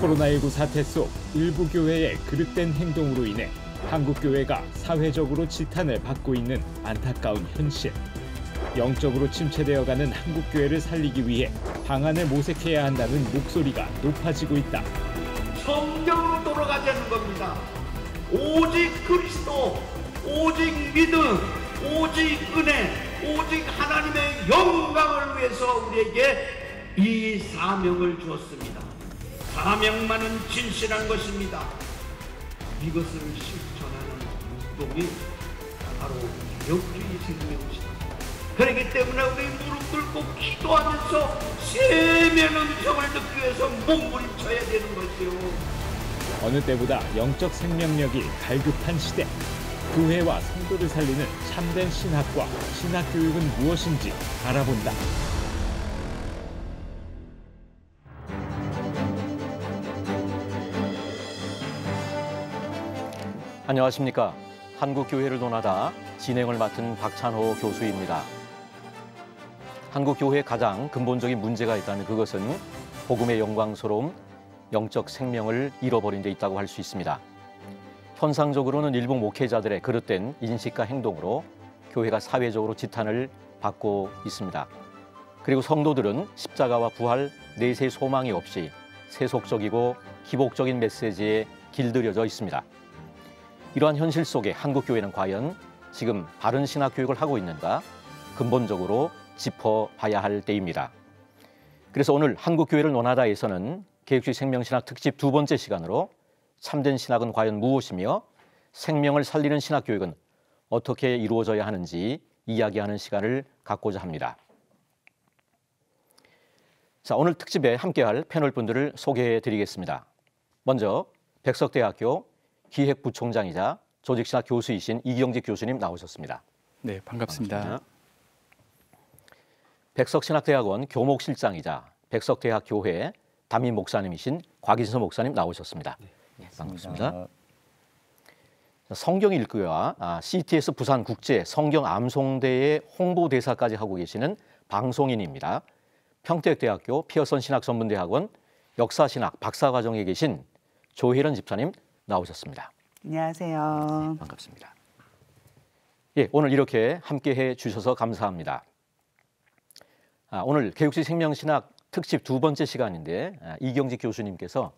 코로나19 사태 속 일부 교회의 그릇된 행동으로 인해 한국 교회가 사회적으로 지탄을 받고 있는 안타까운 현실. 영적으로 침체되어가는 한국 교회를 살리기 위해 방안을 모색해야 한다는 목소리가 높아지고 있다. 성경으로 돌아가자는 겁니다. 오직 그리스도, 오직 믿음, 오직 은혜, 오직 하나님의 영광을 위해서 우리에게 이 사명을 주었습니다. 사명만은 진실한 것입니다. 이것을 실천하는 운동이 바로 개혁주의 생명이다. 그렇기 때문에 우리 무릎 꿇고 기도하면서 세면 음성을 듣기 위해서 몸부림쳐야 되는 것이요. 어느 때보다 영적 생명력이 갈급한 시대. 교회와 성도를 살리는 참된 신학과 신학교육은 무엇인지 알아본다. 안녕하십니까. 한국교회를 논하다 진행을 맡은 박찬호 교수입니다. 한국교회에 가장 근본적인 문제가 있다면 그것은 복음의 영광스러움, 영적 생명을 잃어버린 데 있다고 할 수 있습니다. 현상적으로는 일부 목회자들의 그릇된 인식과 행동으로 교회가 사회적으로 지탄을 받고 있습니다. 그리고 성도들은 십자가와 부활, 내세 소망이 없이 세속적이고 기복적인 메시지에 길들여져 있습니다. 이러한 현실 속에 한국교회는 과연 지금 바른 신학교육을 하고 있는가 근본적으로 짚어봐야 할 때입니다. 그래서 오늘 한국교회를 논하다에서는 개혁주의 생명신학 특집 두 번째 시간으로 참된 신학은 과연 무엇이며 생명을 살리는 신학교육은 어떻게 이루어져야 하는지 이야기하는 시간을 갖고자 합니다. 자, 오늘 특집에 함께할 패널분들을 소개해 드리겠습니다. 먼저 백석대학교 기획부총장이자 조직신학 교수이신 이경직 교수님 나오셨습니다. 네, 반갑습니다. 백석신학대학원 교목실장이자 백석대학교회 담임 목사님이신 곽인서 목사님 나오셨습니다. 네, 반갑습니다. 성경일교와 CTS 부산국제 성경암송대의 홍보대사까지 하고 계시는 방송인입니다. 평택대학교 피어선 신학전문대학원 역사신학 박사과정에 계신 조혜련 집사님 나오셨습니다. 안녕하세요. 네, 반갑습니다. 예, 오늘 이렇게 함께해 주셔서 감사합니다. 오늘 개혁주의 생명신학 특집 두 번째 시간인데 이경직 교수님께서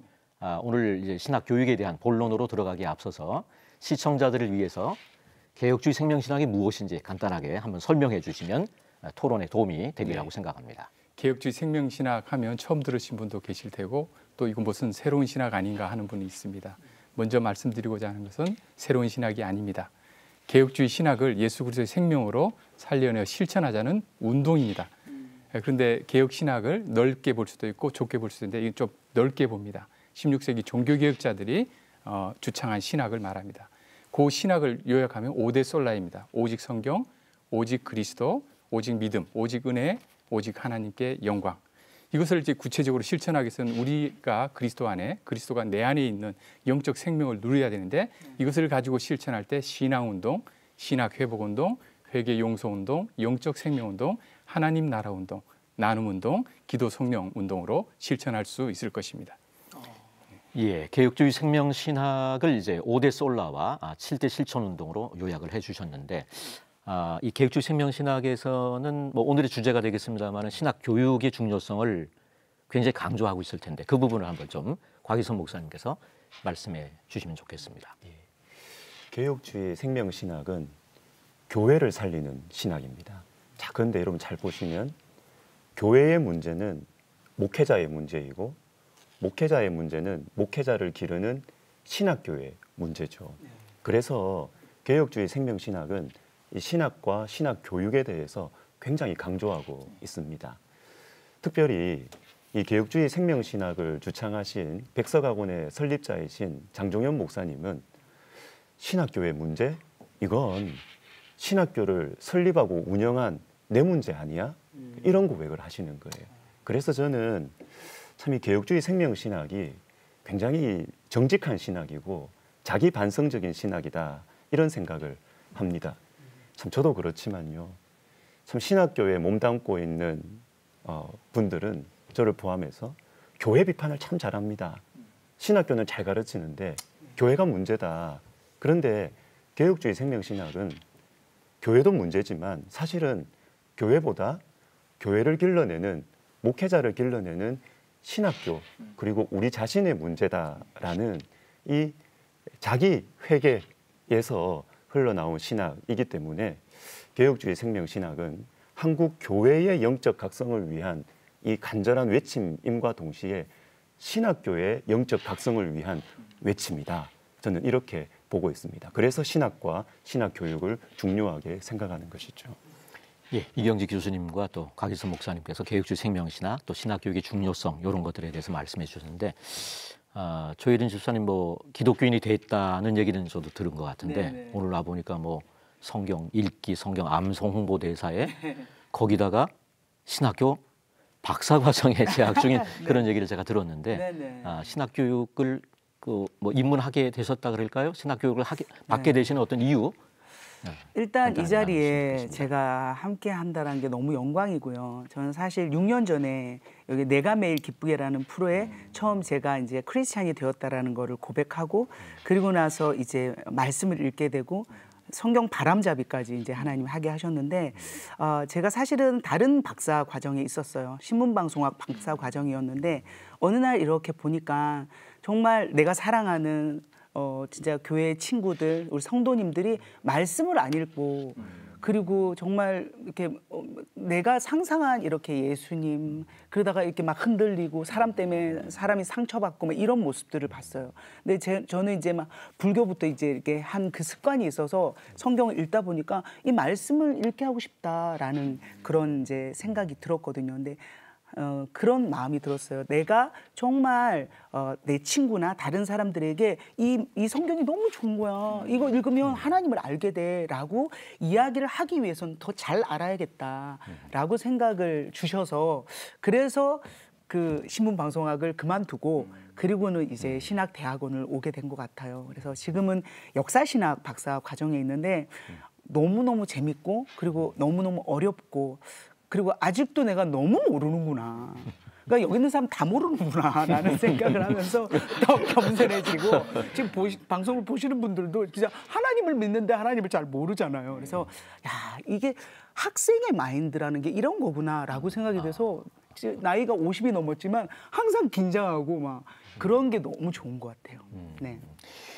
오늘 이제 신학 교육에 대한 본론으로 들어가기에 앞서서 시청자들을 위해서 개혁주의 생명신학이 무엇인지 간단하게 한번 설명해 주시면 토론에 도움이 되리라고 생각합니다. 개혁주의 생명신학 하면 처음 들으신 분도 계실 테고 또 이건 무슨 새로운 신학 아닌가 하는 분이 있습니다. 먼저 말씀드리고자 하는 것은 새로운 신학이 아닙니다. 개혁주의 신학을 예수 그리스도의 생명으로 살려내어 실천하자는 운동입니다. 그런데 개혁 신학을 넓게 볼 수도 있고 좁게 볼 수도 있는데 좀 넓게 봅니다. 16세기 종교개혁자들이 주창한 신학을 말합니다. 그 신학을 요약하면 5대 솔라입니다. 오직 성경, 오직 그리스도, 오직 믿음, 오직 은혜, 오직 하나님께 영광. 이것을 이제 구체적으로 실천하기 위해서는 우리가 그리스도 안에, 그리스도가 내 안에 있는 영적 생명을 누려야 되는데 이것을 가지고 실천할 때 신앙운동, 신학회복운동, 회개용서운동, 영적 생명운동, 하나님 나라운동, 나눔운동, 기도 성령 운동으로 실천할 수 있을 것입니다. 예, 개혁주의 생명신학을 이제 5대 솔라와 7대 실천운동으로 요약을 해주셨는데 이 개혁주의 생명신학에서는 뭐 오늘의 주제가 되겠습니다만 신학 교육의 중요성을 굉장히 강조하고 있을 텐데 그 부분을 한번 좀 곽희선 목사님께서 말씀해 주시면 좋겠습니다. 예. 개혁주의 생명신학은 교회를 살리는 신학입니다. 자, 그런데 여러분 잘 보시면 교회의 문제는 목회자의 문제이고 목회자의 문제는 목회자를 기르는 신학교의 문제죠. 그래서 개혁주의 생명신학은 이 신학과 신학 교육에 대해서 굉장히 강조하고 있습니다. 특별히 이 개혁주의 생명신학을 주창하신 백석학원의 설립자이신 장종현 목사님은 신학교의 문제? 이건 신학교를 설립하고 운영한 내 문제 아니야? 이런 고백을 하시는 거예요. 그래서 저는 참 이 개혁주의 생명신학이 굉장히 정직한 신학이고 자기 반성적인 신학이다 이런 생각을 합니다. 참 저도 그렇지만요. 참 신학교에 몸담고 있는 분들은 저를 포함해서 교회 비판을 참 잘합니다. 신학교는 잘 가르치는데 교회가 문제다. 그런데 개혁주의 생명신학은 교회도 문제지만 사실은 교회보다 교회를 길러내는 목회자를 길러내는 신학교 그리고 우리 자신의 문제다라는 이 자기 회개에서 흘러나온 신학이기 때문에 개혁주의 생명신학은 한국 교회의 영적 각성을 위한 이 간절한 외침임과 동시에 신학교의 영적 각성을 위한 외침이다. 저는 이렇게 보고 있습니다. 그래서 신학과 신학교육을 중요하게 생각하는 것이죠. 예, 이경직 교수님과 또 곽일선 목사님께서 개혁주의 생명신학 또 신학교육의 중요성 이런 것들에 대해서 말씀해 주셨는데 조혜린 집사님 뭐 기독교인이 됐다는 얘기는 저도 들은 것 같은데 네네. 오늘 와 보니까 뭐 성경 읽기, 성경 암송 홍보대사에 거기다가 신학교 박사과정에 재학 중인 그런 얘기를 제가 들었는데 네네. 신학교육을 뭐 입문하게 되셨다 그럴까요? 신학교육을 받게 되시는 어떤 이유? 일단 이 간단히 자리에 나누시겠습니다. 제가 함께 한다는 게 너무 영광이고요. 저는 사실 6년 전에 여기 내가 매일 기쁘게라는 프로에 처음 제가 이제 크리스찬이 되었다라는 거를 고백하고 그리고 나서 이제 말씀을 읽게 되고 성경 바람잡이까지 이제 하나님 하게 하셨는데 제가 사실은 다른 박사 과정에 있었어요. 신문방송학 박사 과정이었는데 어느 날 이렇게 보니까 정말 내가 사랑하는 진짜 교회 친구들, 우리 성도님들이 말씀을 안 읽고 그리고 정말 이렇게 내가 상상한 이렇게 예수님 그러다가 이렇게 막 흔들리고 사람 때문에 사람이 상처받고 막 이런 모습들을 봤어요. 근데 저는 이제 막 불교부터 이제 이렇게 한 그 습관이 있어서 성경을 읽다 보니까 이 말씀을 읽게 하고 싶다라는 그런 이제 생각이 들었거든요. 근데 그런 마음이 들었어요. 내가 정말 내 친구나 다른 사람들에게 이 성경이 너무 좋은 거야. 이거 읽으면 하나님을 알게 돼라고 이야기를 하기 위해서는 더 잘 알아야겠다라고 생각을 주셔서 그래서 그 신문방송학을 그만두고 그리고는 이제 신학대학원을 오게 된 것 같아요. 그래서 지금은 역사신학 박사 과정에 있는데 너무너무 재밌고 그리고 너무너무 어렵고 그리고 아직도 내가 너무 모르는구나. 그러니까 여기 있는 사람 다 모르는구나라는 생각을 하면서 더 겸손해지고 지금 방송을 보시는 분들도 진짜 하나님을 믿는데 하나님을 잘 모르잖아요. 그래서 야 이게 학생의 마인드라는 게 이런 거구나라고 생각이 돼서 나이가 50이 넘었지만 항상 긴장하고 막 그런 게 너무 좋은 것 같아요. 네.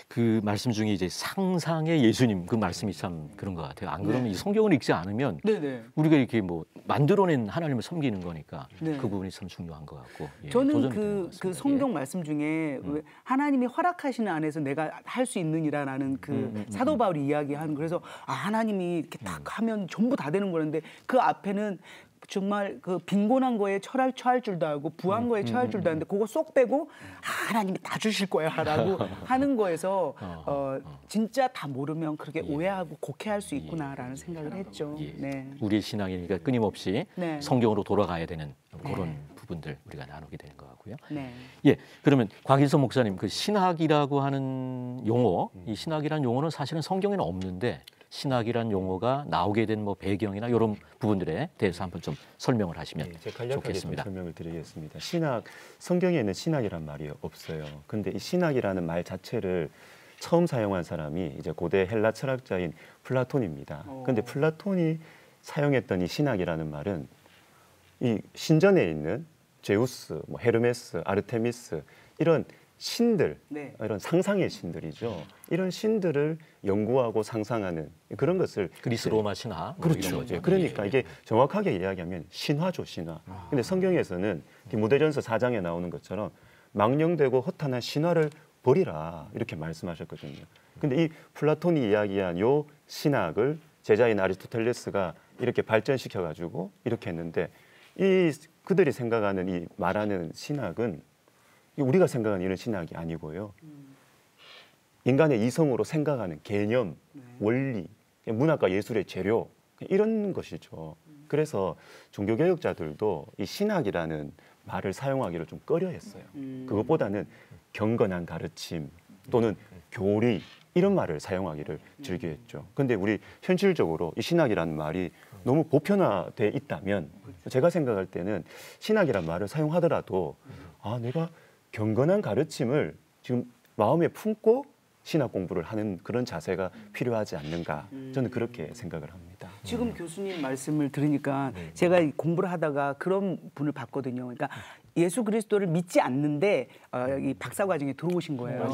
그 말씀 중에 이제 상상의 예수님 그 말씀이 참 그런 것 같아요. 안 그러면 이 성경을 읽지 않으면 네네. 우리가 이렇게 뭐 만들어낸 하나님을 섬기는 거니까 네. 그 부분이 참 중요한 것 같고. 예, 저는 도전이 되는 것 그 같습니다. 성경 말씀 중에 왜 하나님이 허락하시는 안에서 내가 할 수 있는 이라는 그 사도 바울이 이야기하는 그래서 하나님이 이렇게 딱 하면 전부 다 되는 거는데 그 앞에는 정말 그 빈곤한 거에 처할 줄도 알고 부한 거에 처할 줄도 아는데 그거 쏙 빼고 하나님이 다 주실 거야라고 하는 거에서 진짜 다 모르면 그렇게 오해하고 곡해할 수 있구나라는 생각을 했죠. 예. 네. 우리의 신앙이니까 끊임없이 네. 성경으로 돌아가야 되는 그런 부분들 우리가 나누게 되는 것 같고요. 네. 예, 그러면 곽일선 목사님 그 신학이라고 하는 용어, 이 신학이라는 용어는 사실은 성경에는 없는데 신학이란 용어가 나오게 된 뭐 배경이나 이런 부분들에 대해서 한번 좀 설명을 하시면 제가 간략하게 좀 좋겠습니다. 설명을 드리겠습니다. 신학, 성경에는 신학이란 말이 없어요. 근데 이 신학이라는 말 자체를 처음 사용한 사람이 이제 고대 헬라 철학자인 플라톤입니다. 근데 플라톤이 사용했던 이 신학이라는 말은 이 신전에 있는 제우스, 뭐 헤르메스, 아르테미스 이런 신들, 네. 이런 상상의 신들이죠. 이런 신들을 연구하고 상상하는 그런 것을 그리스 로마 신화 뭐 그렇죠. 이런 거죠. 그러니까 예. 이게 정확하게 이야기하면 신화죠, 신화. 근데 성경에서는 디모데전서 4장에 나오는 것처럼 망령되고 허탄한 신화를 버리라 이렇게 말씀하셨거든요. 근데 이 플라톤이 이야기한 요 신학을 제자인 아리스토텔레스가 이렇게 발전시켜 가지고 이렇게 했는데 이 그들이 생각하는 이 말하는 신학은 우리가 생각하는 이런 신학이 아니고요. 인간의 이성으로 생각하는 개념, 원리, 문학과 예술의 재료 이런 것이죠. 그래서 종교개혁자들도 이 신학이라는 말을 사용하기를 좀 꺼려했어요. 그것보다는 경건한 가르침 또는 교리 이런 말을 사용하기를 즐겨했죠. 근데 우리 현실적으로 이 신학이라는 말이 너무 보편화돼 있다면 제가 생각할 때는 신학이라는 말을 사용하더라도 내가 경건한 가르침을 지금 마음에 품고 신학 공부를 하는 그런 자세가 필요하지 않는가 저는 그렇게 생각을 합니다. 지금 교수님 말씀을 들으니까 제가 공부를 하다가 그런 분을 봤거든요. 그러니까 예수 그리스도를 믿지 않는데 이 박사 과정에 들어오신 거예요.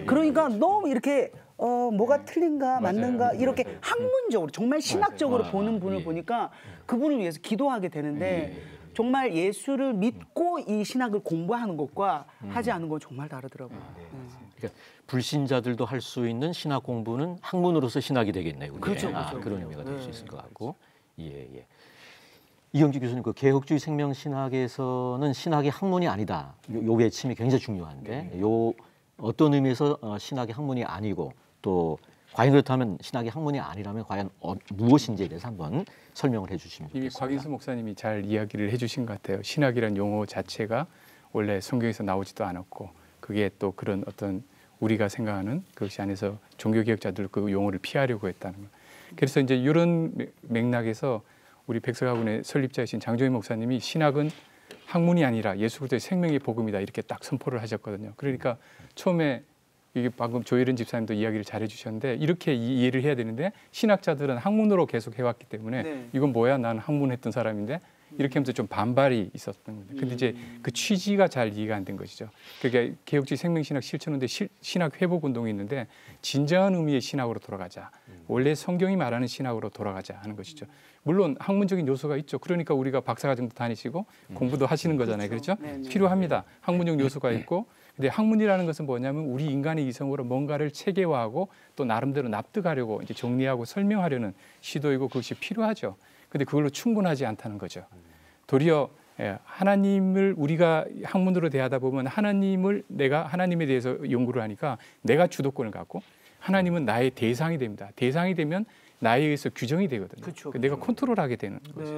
그러니까 너무 이렇게 뭐가 틀린가 맞는가 이렇게 학문적으로 정말 신학적으로 보는 분을 보니까 그분을 위해서 기도하게 되는데 정말 예수를 믿고 이 신학을 공부하는 것과 하지 않은 건 정말 다르더라고요. 그러니까 불신자들도 할 수 있는 신학 공부는 학문으로서 신학이 되겠네요. 그렇죠. 그런 의미가 될 수 있을 것 같고. 예. 이경주 교수님, 그 개혁주의 생명신학에서는 신학이 학문이 아니다. 요 외침이 굉장히 중요한데, 요 어떤 의미에서 신학이 학문이 아니고 또 과연 그렇다면 신학이 학문이 아니라면 과연 무엇인지에 대해서 한번 설명을 해주시면 이미 좋겠습니다. 곽인수 목사님이 잘 이야기를 해주신 것 같아요. 신학이라는 용어 자체가 원래 성경에서 나오지도 않았고 그게 또 그런 어떤 우리가 생각하는 그것이 안에서 종교개혁자들 그 용어를 피하려고 했다는 것. 그래서 이제 이런 맥락에서 우리 백석학원의 설립자이신 장조희 목사님이 신학은 학문이 아니라 예수 그리스도의 생명의 복음이다 이렇게 딱 선포를 하셨거든요. 그러니까 처음에 이게 방금 조혜련 집사님도 이야기를 잘 해주셨는데 이렇게 이해를 해야 되는데 신학자들은 학문으로 계속 해왔기 때문에 이건 뭐야? 난 학문했던 사람인데 이렇게 하면서 좀 반발이 있었던 겁니다. 근데 이제 그 취지가 잘 이해가 안 된 것이죠. 그러니까 개혁주의 생명신학 실천운동 신학 회복 운동이 있는데 진정한 의미의 신학으로 돌아가자. 원래 성경이 말하는 신학으로 돌아가자 하는 것이죠. 물론 학문적인 요소가 있죠. 그러니까 우리가 박사과정도 다니시고 공부도 하시는 거잖아요. 그렇죠? 필요합니다. 학문적 요소가 있고 근데 학문이라는 것은 뭐냐면 우리 인간의 이성으로 뭔가를 체계화하고 또 나름대로 납득하려고 이제 정리하고 설명하려는 시도이고 그것이 필요하죠. 근데 그걸로 충분하지 않다는 거죠. 도리어 하나님을 우리가 학문으로 대하다 보면 내가 하나님에 대해서 연구를 하니까 내가 주도권을 갖고 하나님은 나의 대상이 됩니다. 대상이 되면 나에 의해서 규정이 되거든요. 그쵸. 내가 컨트롤하게 되는 거죠.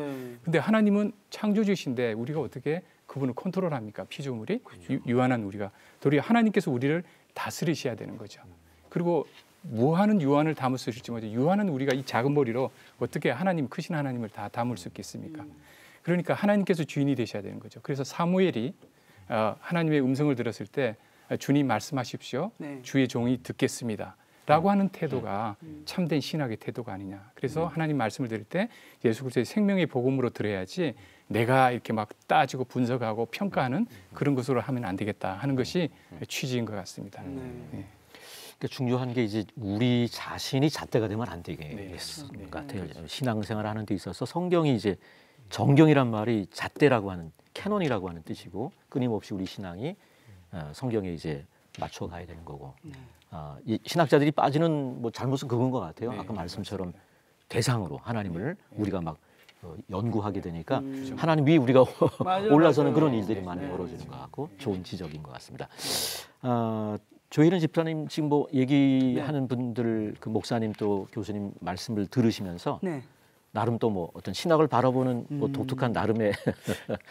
근데 하나님은 창조주신데 우리가 어떻게 그분을 컨트롤합니까? 피조물이 유한한 우리가 도리어 하나님께서 우리를 다스리셔야 되는 거죠. 그리고 무한한 유한을 담을 수 있을지 모르죠. 유한한 우리가 이 작은 머리로 어떻게 하나님 크신 하나님을 다 담을 수 있겠습니까? 그러니까 하나님께서 주인이 되셔야 되는 거죠. 그래서 사무엘이 하나님의 음성을 들었을 때 주님 말씀하십시오. 주의 종이 듣겠습니다. 라고 하는 태도가 참된 신학의 태도가 아니냐. 그래서 하나님 말씀을 들을 때 예수 그리스도의 생명의 복음으로 들어야지 내가 이렇게 막 따지고 분석하고 평가하는 그런 것으로 하면 안 되겠다 하는 것이 취지인 것 같습니다. 그러니까 중요한 게 이제 우리 자신이 잣대가 되면 안 되겠을 것 같아요. 신앙생활 하는 데 있어서 성경이 이제 정경이란 말이 잣대라고 하는 캐논이라고 하는 뜻이고 끊임없이 우리 신앙이 성경에 이제 맞춰가야 되는 거고 이 신학자들이 빠지는 뭐 잘못은 그건 것 같아요. 아까 말씀처럼 대상으로 하나님을 우리가 막 연구하게 되니까 하나님 위에 우리가 올라서는 그런 일들이 많이 벌어지는 것 같고 좋은 지적인 것 같습니다. 조혜련 집사님 지금 뭐 얘기하는 분들 그 목사님 또 교수님 말씀을 들으시면서 나름 또 뭐 어떤 신학을 바라보는 뭐 독특한 나름의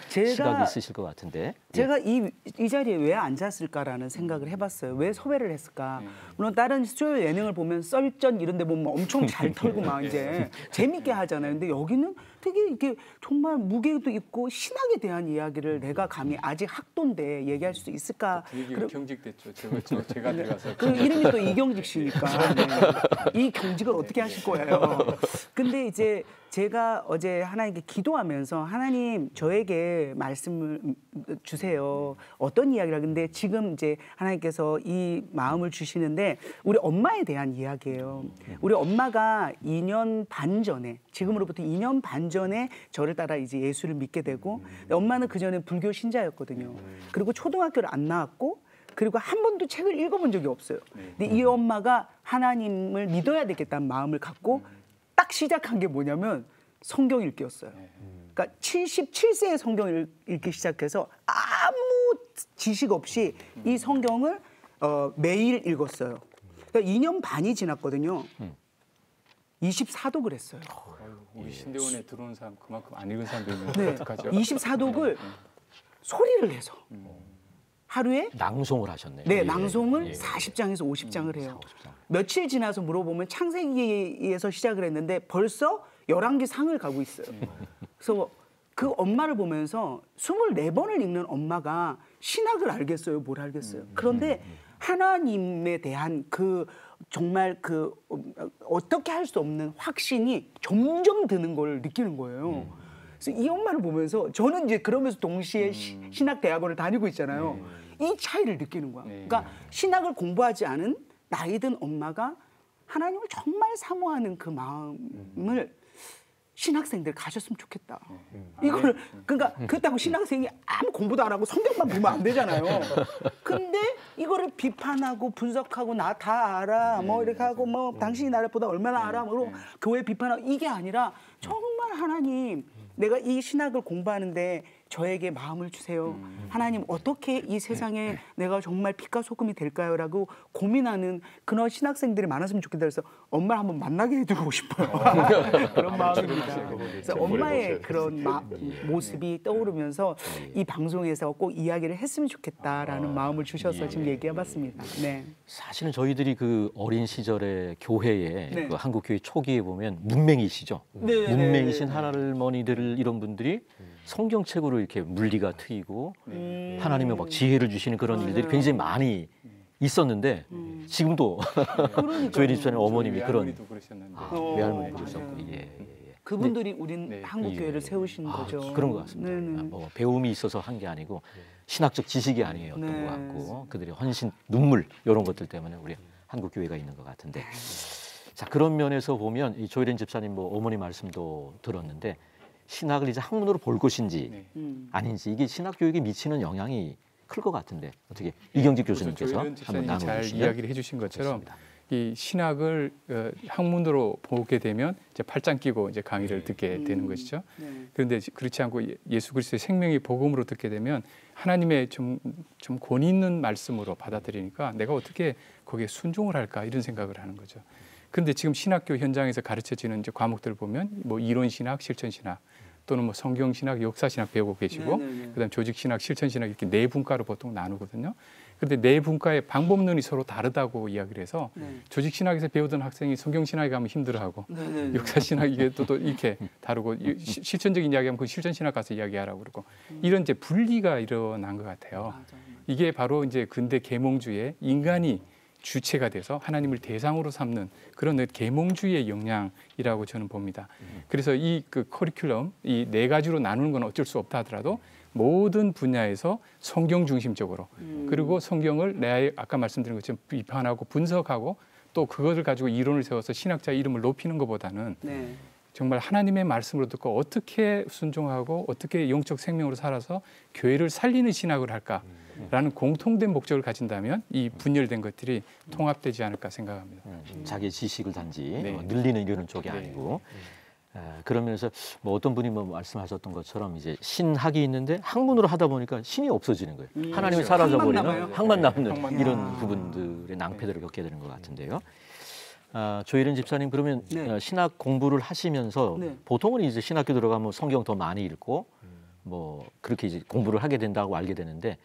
시각이 있으실 것 같은데 제가 이 자리에 왜 앉았을까라는 생각을 해봤어요. 왜 섭외를 했을까? 물론 다른 수요 예능을 보면 썰전 이런 데 보면 엄청 잘 털고 막 이제 재밌게 하잖아요. 근데 여기는 되게 이렇게 정말 무게도 있고 신학에 대한 이야기를 내가 감히 아직 학도인데 얘기할 수 있을까? 얘기가 경직됐죠. 제가 들어가서 그 이름이 또 이경직 씨니까 이 경직을 어떻게 하실 거예요? 근데 이제 제가 어제 하나님께 기도하면서 하나님 저에게 말씀을 주세요. 어떤 이야기를 하는데 지금 이제 하나님께서 이 마음을 주시는데 우리 엄마에 대한 이야기예요. 우리 엄마가 2년 반 전에 지금으로부터 2년 반 전에 저를 따라 이제 예수를 믿게 되고 엄마는 그전에 불교 신자였거든요. 그리고 초등학교를 안 나왔고 그리고 한 번도 책을 읽어본 적이 없어요. 근데 이 엄마가 하나님을 믿어야 되겠다는 마음을 갖고 딱 시작한 게 뭐냐면 성경 읽기였어요. 그러니까 77세에 성경을 읽기 시작해서 아무 지식 없이 이 성경을 매일 읽었어요. 그러니까 2년 반이 지났거든요. 24독을 했어요. 우리 신대원에 들어오는 사람 그만큼 안 읽은 사람도 있는데 어떡하죠? 24독을 소리를 내서 하루에 낭송을 하셨네요. 네, 낭송을 40장에서 50장을 해요. 40장. 며칠 지나서 물어보면 창세기에서 시작을 했는데 벌써 11개 상을 가고 있어요. 그래서 그 엄마를 보면서 24번을 읽는 엄마가 신학을 알겠어요? 뭘 알겠어요? 그런데 하나님에 대한 그 정말 그 어떻게 할 수 없는 확신이 점점 드는 걸 느끼는 거예요. 그래서 이 엄마를 보면서 저는 이제 그러면서 동시에 신학대학원을 다니고 있잖아요. 이 차이를 느끼는 거야. 그러니까 신학을 공부하지 않은 나이 든 엄마가 하나님을 정말 사모하는 그 마음을 신학생들 가졌으면 좋겠다. 이거를 그러니까 그렇다고 신학생이 아무 공부도 안 하고 성경만 보면 안 되잖아요. 근데 이거를 비판하고 분석하고 나 다 알아 뭐 이렇게 하고 뭐 당신이 나보다 얼마나 알아 뭐 교회 비판하고 이게 아니라 정말 하나님 내가 이 신학을 공부하는데 저에게 마음을 주세요. 하나님 어떻게 이 세상에 내가 정말 빛과 소금이 될까요?라고 고민하는 그런 신학생들이 많았으면 좋겠다. 그래서 엄마를 한번 만나게 해주고 싶어요. 그런 마음입니다. 그래서 엄마의 그런 모습이 떠오르면서 이 방송에서 꼭 이야기를 했으면 좋겠다라는 마음을 주셔서 지금 얘기해봤습니다. 네. 사실은 저희들이 그 어린 시절에 교회에 네. 그 한국 교회 초기에 보면 문맹이시죠. 네. 문맹이신 할머니들 이런 분들이 성경책으로 이렇게 물리가 트이고 하나님의 막 지혜를 주시는 그런 일들이 굉장히 많이 있었는데 지금도 조혜린 집사님 어머님이 그런 외할머니도 그러셨는데. 외할머니 맞아요. 그러셨고 그분들이 우린 네. 한국 교회를 예. 세우신 거죠. 그런 것 같습니다. 네네. 뭐 배움이 있어서 한 게 아니고 신학적 지식이 아니었던 네. 것 같고 그들의 헌신, 눈물 이런 것들 때문에 우리 한국 교회가 있는 것 같은데 자 그런 면에서 보면 이 조혜린 집사님 뭐 어머니 말씀도 들었는데 신학을 이제 학문으로 볼 것인지 아닌지 이게 신학 교육에 미치는 영향이 클 것 같은데 어떻게 이경직 교수님께서 조혜련 한번 집사님이 잘 나눠주시면 이야기를 해주신 것처럼 좋겠습니다. 이 신학을 학문으로 보게 되면 이제 팔짱 끼고 이제 강의를 듣게 되는 것이죠. 그런데 그렇지 않고 예수 그리스도의 생명의 복음으로 듣게 되면 하나님의 좀 권위 있는 말씀으로 받아들이니까 내가 어떻게 거기에 순종을 할까 이런 생각을 하는 거죠. 그런데 지금 신학교 현장에서 가르쳐지는 이제 과목들을 보면 뭐 이론 신학, 실천 신학 또는 뭐 성경 신학, 역사 신학 배우고 계시고 그다음 조직 신학, 실천 신학 이렇게 네 분과로 보통 나누거든요. 그런데 네 분과의 방법론이 서로 다르다고 이야기를 해서 조직 신학에서 배우던 학생이 성경 신학에 가면 힘들어하고 역사 신학이 또 이렇게 다르고 실천적인 이야기하면 그 실천 신학 가서 이야기하라고 그러고 이런 이제 분리가 일어난 것 같아요. 이게 바로 이제 근대 계몽주의의 인간이 주체가 돼서 하나님을 대상으로 삼는 그런 계몽주의의 영향이라고 저는 봅니다. 그래서 이 그 커리큘럼 이 네 가지로 나누는 건 어쩔 수 없다 하더라도 모든 분야에서 성경 중심적으로 그리고 성경을 아까 말씀드린 것처럼 비판하고 분석하고 또 그것을 가지고 이론을 세워서 신학자의 이름을 높이는 것보다는 정말 하나님의 말씀으로 듣고 어떻게 순종하고 어떻게 영적 생명으로 살아서 교회를 살리는 신학을 할까라는 공통된 목적을 가진다면 이 분열된 것들이 통합되지 않을까 생각합니다. 자기의 지식을 단지 네. 늘리는 이런 쪽이 아니고 그런 면에서 뭐 어떤 분이 뭐 말씀하셨던 것처럼 이제 신학이 있는데 학문으로 하다 보니까 신이 없어지는 거예요. 하나님이 사라져버리는 학만 남는 이런 부분들의 낭패들을 겪게 되는 것 같은데요. 조혜린 집사님 그러면 신학 공부를 하시면서 보통은 이제 신학교 들어가면 성경 더 많이 읽고 뭐 그렇게 이제 공부를 하게 된다고 알게 되는데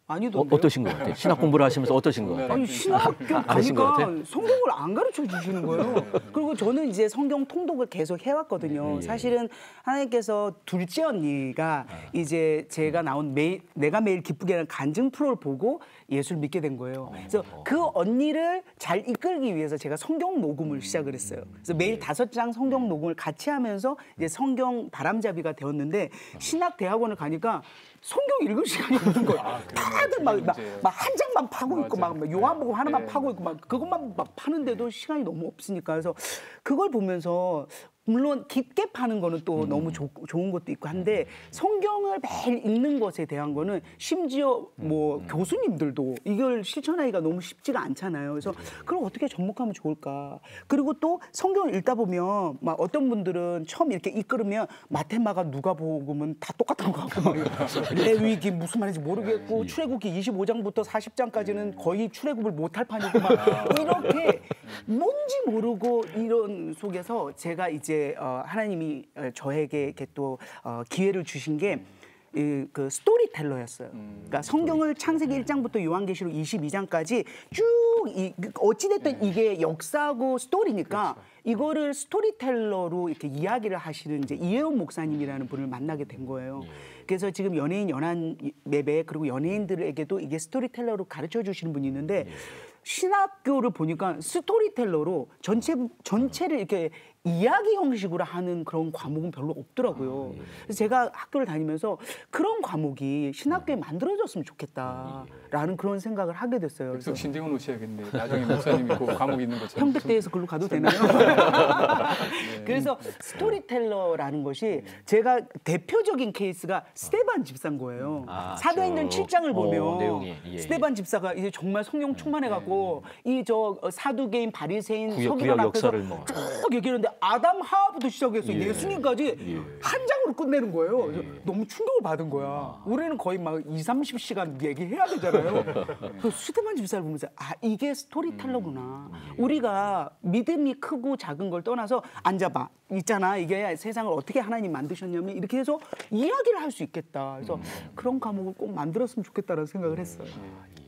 아니던데요? 어떠신 것 같아요? 신학 공부를 하시면서 어떠신 것 같아요? 아니 신학교 아니신 것 가니까 같아요? 성경을 안 가르쳐 주시는 거예요. 그리고 저는 이제 성경 통독을 계속 해왔거든요. 사실은 하나님께서 둘째 언니가 이제 제가 나온 내가 매일 기쁘게라는 간증 프로를 보고 예수를 믿게 된 거예요. 그래서 그 언니를 잘 이끌기 위해서 제가 성경 녹음을 시작을 했어요. 그래서 매일 5장 성경 녹음을 같이 하면서 이제 성경 바람잡이가 되었는데 신학 대학원을 가니까 성경 읽을 시간이 없는 거예요. 다들 막 한 장만 파고 있고 막 요한복음 하나만 파고 있고 막 그것만 막 파는데도 시간이 너무 없으니까 그래서 그걸 보면서 물론 깊게 파는 거는 또 너무 좋은 것도 있고 한데 성경을 매일 읽는 것에 대한 거는 심지어 뭐 교수님들도 이걸 실천하기가 너무 쉽지가 않잖아요. 그래서 그걸 어떻게 접목하면 좋을까. 그리고 또 성경을 읽다 보면 막 어떤 분들은 처음 이렇게 이끌으면 마테마가 누가복음은 다 똑같은 거 같고 레위기 무슨 말인지 모르겠고 출애굽기 25장부터 40장까지는 거의 출애굽을 못할 판이고 막 이렇게 뭔지 모르고 이런 속에서 제가 이제 하나님이 저에게 이렇게 또 기회를 주신 게 그 스토리텔러였어요. 그러니까 성경을 창세기 1장부터 요한계시록 22장까지 쭉 계속 어찌됐든 이게 역사고 스토리니까 이거를 스토리텔러로 이렇게 이야기를 하시는 이제 이혜원 목사님이라는 분을 만나게 된 거예요. 그래서 지금 연예인 연한 맵에 그리고 연예인들에게도 이게 스토리텔러로 가르쳐 주시는 분이 있는데 신학교를 보니까 스토리텔러로 전체를 이렇게 이야기 형식으로 하는 그런 과목은 별로 없더라고요. 그래서 제가 학교를 다니면서 그런 과목이 신학교에 만들어졌으면 좋겠다라는 그런 생각을 하게 됐어요. 그래서 신대원 오셔야겠네. 나중에 목사님 있고 과목 있는 것처럼. 평택대에서 글로 가도 되나요? 그래서 스토리텔러라는 것이 제가 대표적인 케이스가 스데반 집사인 거예요. 사도행전 7장을 보면 내용이, 스데반 집사가 이제 정말 성령 충만해갖고 이 저 사두개인 바리새인 서기관 구약 앞에서 역사를 뭐. 쭉 얘기하는데 아담 하와부터 시작해서 예수님까지 한 장으로 끝내는 거예요. 그래서 너무 충격을 받은 거야. 우리는 거의 막 20-30시간 얘기해야 되잖아요. 그 스데반 집사를 보면서 이게 스토리텔러구나. 우리가 믿음이 크고 작은 걸 떠나서 앉아봐. 있잖아. 이게 세상을 어떻게 하나님 만드셨냐면 이렇게 해서 이야기를 할 수 있겠다. 그래서 그런 과목을 꼭 만들었으면 좋겠다라는 생각을 했어요.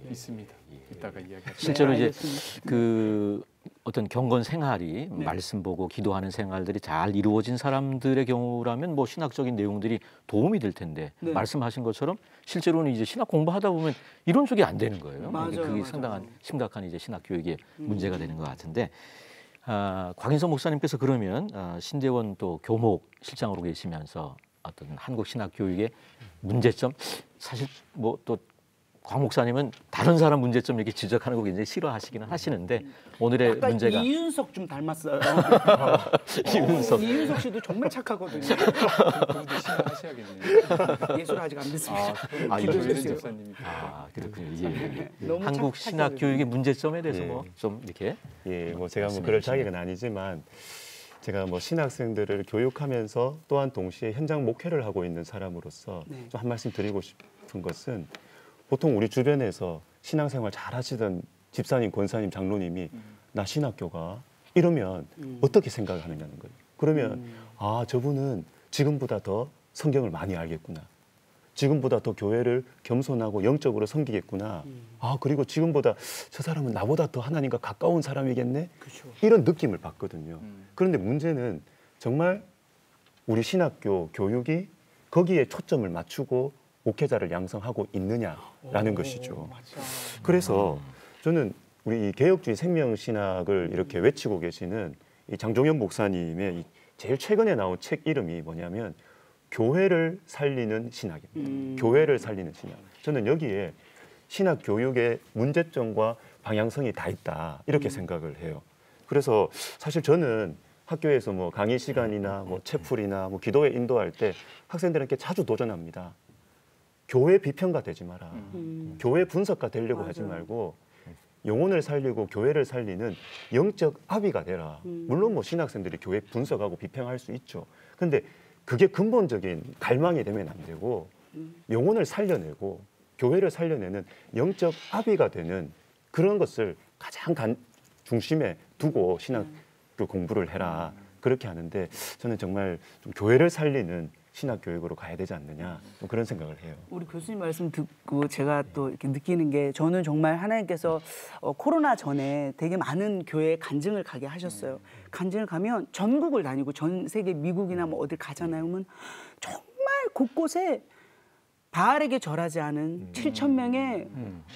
있습니다. 이따가 이야기하죠. 실제로 네, 이제 알겠습니다. 그 어떤 경건 생활이 말씀 보고 기도하는 생활들이 잘 이루어진 사람들의 경우라면 뭐 신학적인 내용들이 도움이 될 텐데 네. 말씀하신 것처럼 실제로는 이제 신학 공부하다 보면 이런 쪽이 안 되는 거예요. 맞아요, 그게 맞아요. 상당한 심각한 이제 신학 교육의 문제가 되는 것 같은데 곽인선 목사님께서 그러면 신대원 또 교목 실장으로 계시면서 어떤 한국 신학 교육의 문제점 사실 뭐 또 곽 목사님은 다른 사람 문제점 이렇게 지적하는 거 굉장히 싫어하시기는 하시는데 오늘의 약간 문제가 이윤석 좀 닮았어요. 이윤석 씨도 정말 착하거든요. 그분도 신학하셔야겠네요. 예술 아직 안 됐습니다. 조혜련 기도해주세요. 집사님이. 그렇군요. 예. 너무 한국 착하게 신학 교육의 문제점에 대해서 예. 뭐 좀 이렇게 예, 뭐 제가 뭐 말씀해 그럴 주시면. 자격은 아니지만 제가 뭐 신학생들을 교육하면서 또한 동시에 현장 목회를 하고 있는 사람으로서 네. 좀 한 말씀 드리고 싶은 것은 보통 우리 주변에서 신앙생활 잘 하시던 집사님, 권사님, 장로님이 나 신학교가 이러면 어떻게 생각하느냐는 거예요. 그러면 저분은 지금보다 더 성경을 많이 알겠구나. 지금보다 더 교회를 겸손하고 영적으로 섬기겠구나. 그리고 지금보다 저 사람은 나보다 더 하나님과 가까운 사람이겠네. 그렇죠. 이런 느낌을 받거든요. 그런데 문제는 정말 우리 신학교 교육이 거기에 초점을 맞추고 목회자를 양성하고 있느냐라는 것이죠. 맞아. 그래서 저는 우리 이 개혁주의 생명신학을 이렇게 외치고 계시는 이 장종현 목사님의 이 제일 최근에 나온 책 이름이 뭐냐면 교회를 살리는 신학입니다. 교회를 살리는 신학. 저는 여기에 신학 교육의 문제점과 방향성이 다 있다 이렇게 생각을 해요. 그래서 사실 저는 학교에서 뭐 강의 시간이나 뭐 채플이나 뭐 기도회 인도할 때 학생들에게 자주 도전합니다. 교회 비평가 되지 마라. 교회 분석가 되려고 하지 말고 영혼을 살리고 교회를 살리는 영적 아비가 되라. 물론 뭐 신학생들이 교회 분석하고 비평할 수 있죠. 근데 그게 근본적인 갈망이 되면 안 되고 영혼을 살려내고 교회를 살려내는 영적 아비가 되는 그런 것을 가장 중심에 두고 신학교 공부를 해라. 그렇게 하는데 저는 정말 좀 교회를 살리는 신학 교육으로 가야 되지 않느냐 뭐 그런 생각을 해요. 우리 교수님 말씀 듣고 제가 또 이렇게 느끼는 게 저는 정말 하나님께서 코로나 전에 되게 많은 교회에 간증을 가게 하셨어요. 간증을 가면 전국을 다니고 전 세계 미국이나 뭐 어딜 가잖아요. 그러면 정말 곳곳에 바알에게 절하지 않은 7,000명의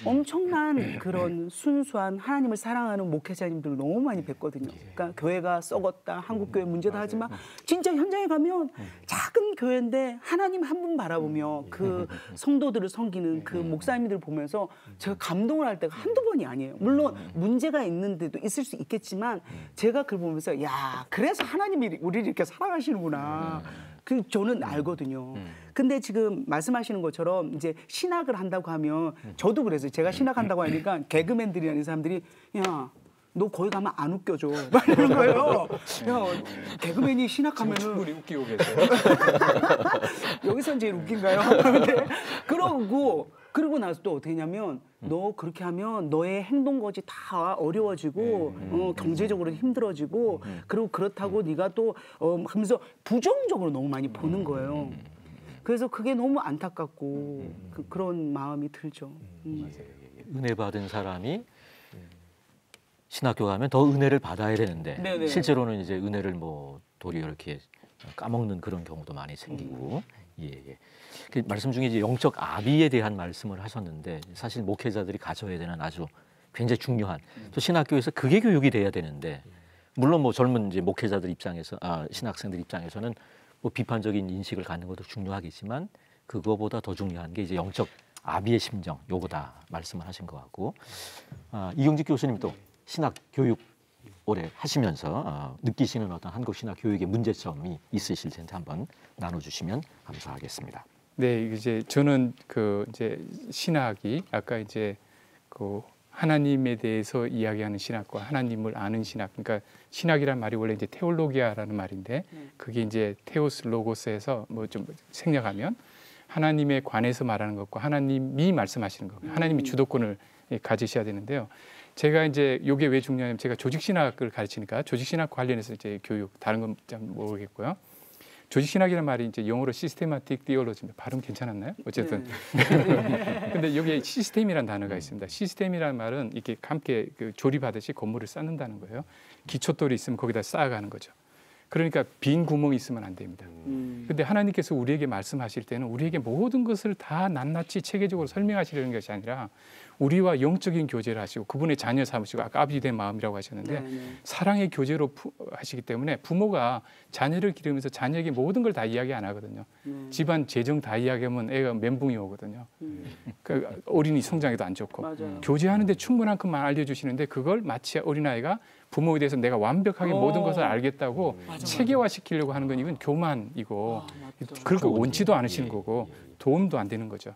엄청난 그런 순수한 하나님을 사랑하는 목회자님들을 너무 많이 뵀거든요. 그러니까 교회가 썩었다, 한국교회 문제다 하지만 진짜 현장에 가면 작은 교회인데 하나님 한 분 바라보며 그 성도들을 섬기는 그 목사님들을 보면서 제가 감동을 할 때가 한두 번이 아니에요. 물론 문제가 있는 데도 있을 수 있겠지만 제가 그걸 보면서 야, 그래서 하나님이 우리를 이렇게 사랑하시는구나. 그 저는 알거든요. 근데 지금 말씀하시는 것처럼 이제 신학을 한다고 하면 저도 그래서 제가 신학한다고 하니까 개그맨들이라는 사람들이 야, 너 거기 가면 안 웃겨줘. 막 이러는 거예요. 야, 개그맨이 신학하면은 충분히 웃기고 계세요. 여기서 제일 웃긴가요? 근데 그러고 나서 또 어떻게 하냐면 너 그렇게 하면 너의 행동거지 다 어려워지고 경제적으로 힘들어지고 그리고 그렇다고 네가 또 하면서 부정적으로 너무 많이 보는 거예요. 그래서 그게 너무 안타깝고 그런 마음이 들죠. 은혜 받은 사람이 신학교 가면 더 은혜를 받아야 되는데 네네. 실제로는 이제 은혜를 뭐 도리어 이렇게 까먹는 그런 경우도 많이 생기고 예, 예. 그 말씀 중에 이제 영적 아비에 대한 말씀을 하셨는데 사실 목회자들이 가져야 되는 아주 굉장히 중요한 또 신학교에서 그게 교육이 돼야 되는데 물론 뭐 젊은 이제 목회자들 입장에서 신학생들 입장에서는 뭐 비판적인 인식을 갖는 것도 중요하겠지만 그거보다 더 중요한 게 이제 영적 아비의 심정 요거다 말씀을 하신 것 같고 이경직 교수님도 신학 교육 오래 하시면서 느끼시는 어떤 한국 신학 교육의 문제점이 있으실 텐데 한번 나눠주시면 감사하겠습니다. 네, 이제 저는 그 이제 신학이 아까 이제 그 하나님에 대해서 이야기하는 신학과 하나님을 아는 신학, 그러니까 신학이란 말이 원래 이제 테올로기아라는 말인데 그게 이제 테오스 로고스에서 뭐 좀 생략하면 하나님에 관해서 말하는 것과 하나님이 말씀하시는 것, 하나님이 주도권을 가지셔야 되는데요. 제가 이제 이게 왜 중요하냐면 제가 조직신학을 가르치니까 조직신학 관련해서 이제 교육 다른 건 잘 모르겠고요. 조직신학이라는 말이 이제 영어로 시스테마틱 디올로지입니다. 발음 괜찮았나요? 어쨌든. 근데 여기에 시스템이라는 단어가 있습니다. 시스템이라는 말은 이렇게 함께 그 조립하듯이 건물을 쌓는다는 거예요. 기초돌이 있으면 거기다 쌓아가는 거죠. 그러니까 빈 구멍이 있으면 안 됩니다. 근데 하나님께서 우리에게 말씀하실 때는 우리에게 모든 것을 다 낱낱이 체계적으로 설명하시려는 것이 아니라 우리와 영적인 교제를 하시고 그분의 자녀 삼으시고 아까 아버지 된 마음이라고 하셨는데 사랑의 교제로 하시기 때문에 부모가 자녀를 기르면서 자녀에게 모든 걸 다 이야기 안 하거든요. 집안 재정 다 이야기하면 애가 멘붕이 오거든요. 그러니까 어린이 성장에도 안 좋고 맞아요. 교제하는데 충분한 것만 알려주시는데 그걸 마치 어린아이가 부모에 대해서 내가 완벽하게 모든 것을 알겠다고 체계화시키려고 하는 건 이건 교만이고 그렇게 원치도 않으시는 거고 도움도 안 되는 거죠.